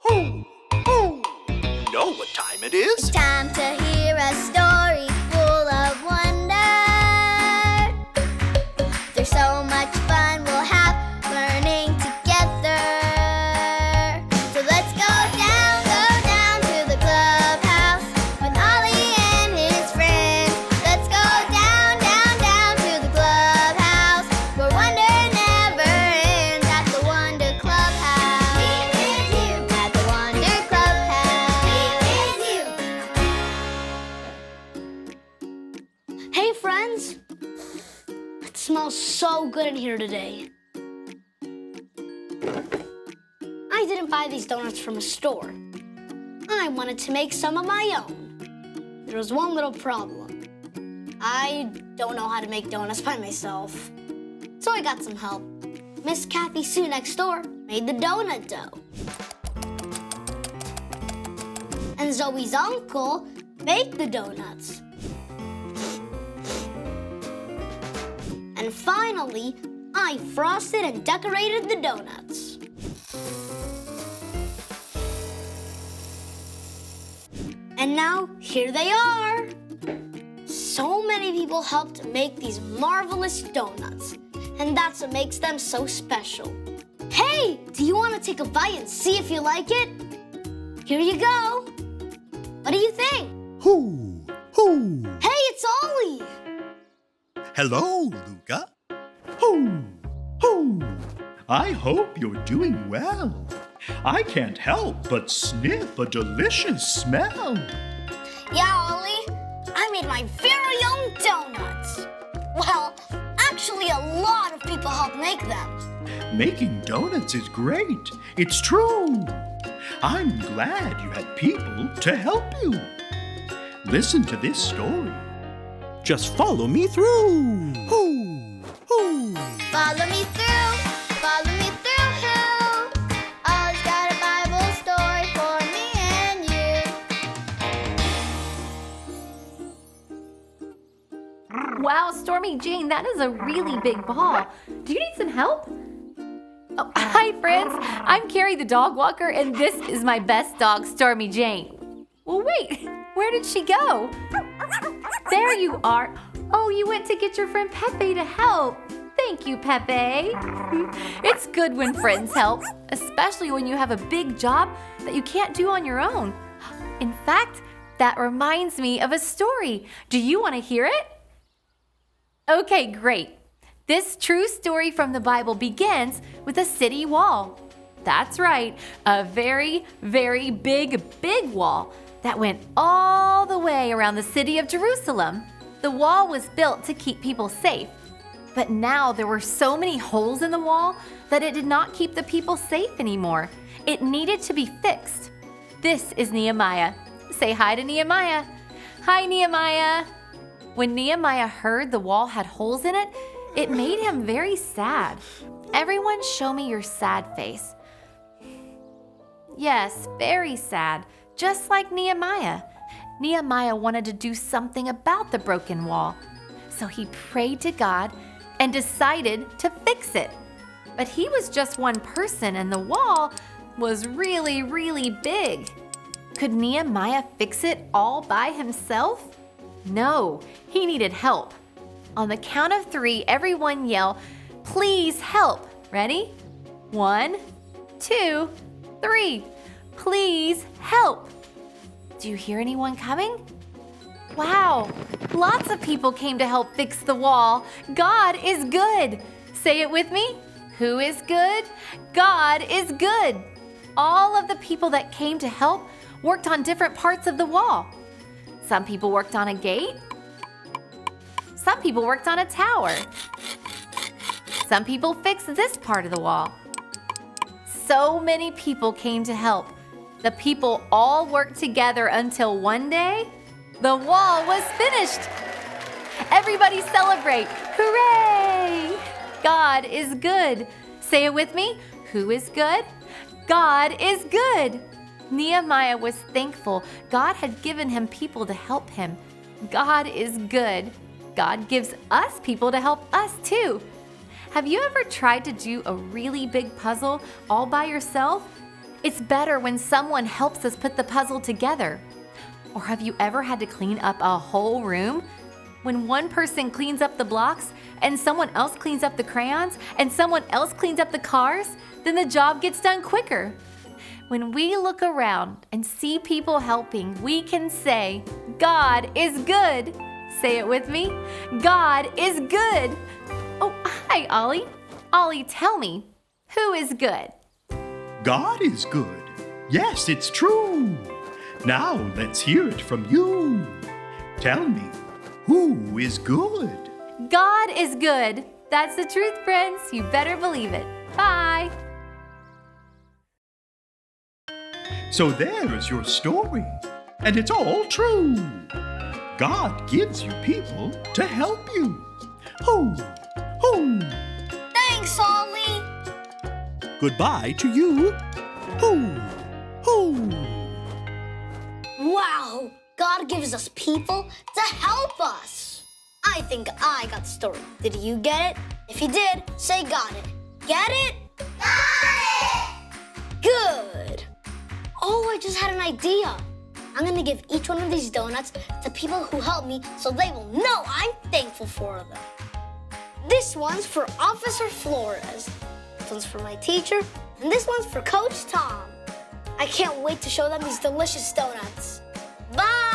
Hoo! Hoo! You know what time it is? It's time to hear a story full of wonder. There's so much fun we'll have learning together. So let's go down to the clubhouse with Ollie and his friends. Let's go down to the clubhouse where wonder never ends at the Wonder Clubhouse. Meet with you at the Wonder Clubhouse. Meet with you. Hey friends! It smells so good in here today. I didn't buy these donuts from a store. I wanted to make some of my own. There was one little problem. I don't know how to make donuts by myself. So I got some help. Miss Kathy Sue next door made the donut dough. And Zoe's uncle baked the donuts. And finally, I frosted and decorated the donuts. And now, here they are! So many people helped make these marvelous donuts, and that's what makes them so special. Hey, do you want to take a bite and see if you like it? Here you go. What do you think? Hoo! Hoo! Hey, it's Ollie! Hello, Luca. Hoo! Hoo! I hope you're doing well. I can't help but sniff a delicious smell. Yeah, Ollie, I made my very own donuts. Well, actually, a lot of people helped make them. Making donuts is great. It's true. I'm glad you had people to help you. Listen to this story. Just follow me through. Hoo! Hoo! Follow me through, follow me through, who? Ollie's got a Bible story for me and you. Wow, Stormy Jane, that is a really big ball. Do you need some help? Oh, hi, friends. I'm Carrie the dog walker, and this is my best dog, Stormy Jane. Well, wait, where did she go? There you are. Oh, you went to get your friend Pepe to help. Thank you, Pepe. It's good when friends help, especially when you have a big job that you can't do on your own. In fact, that reminds me of a story. Do you want to hear it? Okay, great. This true story from the Bible begins with a city wall. That's right, a very, very big wall that went all the way around the city of Jerusalem. The wall was built to keep people safe, but now there were so many holes in the wall that it did not keep the people safe anymore. It needed to be fixed. This is Nehemiah. Say hi to Nehemiah. Hi, Nehemiah. When Nehemiah heard the wall had holes in it, it made him very sad. Everyone show me your sad face. Yes, very sad, just like Nehemiah. Nehemiah wanted to do something about the broken wall. So he prayed to God and decided to fix it. But he was just one person and the wall was really, really big. Could Nehemiah fix it all by himself? No, he needed help. On the count of 3, everyone yell, "Please help." Ready? 1, 2, 3. Please help. Do you hear anyone coming? Wow, lots of people came to help fix the wall. God is good. Say it with me. Who is good? God is good. All of the people that came to help worked on different parts of the wall. Some people worked on a gate. Some people worked on a tower. Some people fixed this part of the wall. So many people came to help. The people all worked together until one day, the wall was finished. Everybody celebrate. Hooray! God is good. Say it with me. Who is good? God is good. Nehemiah was thankful. God had given him people to help him. God is good. God gives us people to help us too. Have you ever tried to do a really big puzzle all by yourself? It's better when someone helps us put the puzzle together. Or have you ever had to clean up a whole room? When one person cleans up the blocks, and someone else cleans up the crayons, and someone else cleans up the cars, then the job gets done quicker. When we look around and see people helping, we can say, God is good. Say it with me. God is good. Oh, hi, Ollie. Ollie, tell me, who is good? God is good. Yes, it's true. Now let's hear it from you. Tell me, who is good? God is good. That's the truth, friends. You better believe it. Bye. So there is your story, and it's all true. God gives you people to help you. Ho, ho. Thanks, Ollie. Goodbye to you. Ho, ho. Wow, God gives us people to help us. I think I got the story. Did you get it? If you did, say got it. Get it? Got it! Good. Oh, I just had an idea. I'm gonna give each one of these donuts to people who help me so they will know I'm thankful for them. This one's for Officer Flores. This one's for my teacher, and this one's for Coach Tom. I can't wait to show them these delicious donuts. Bye!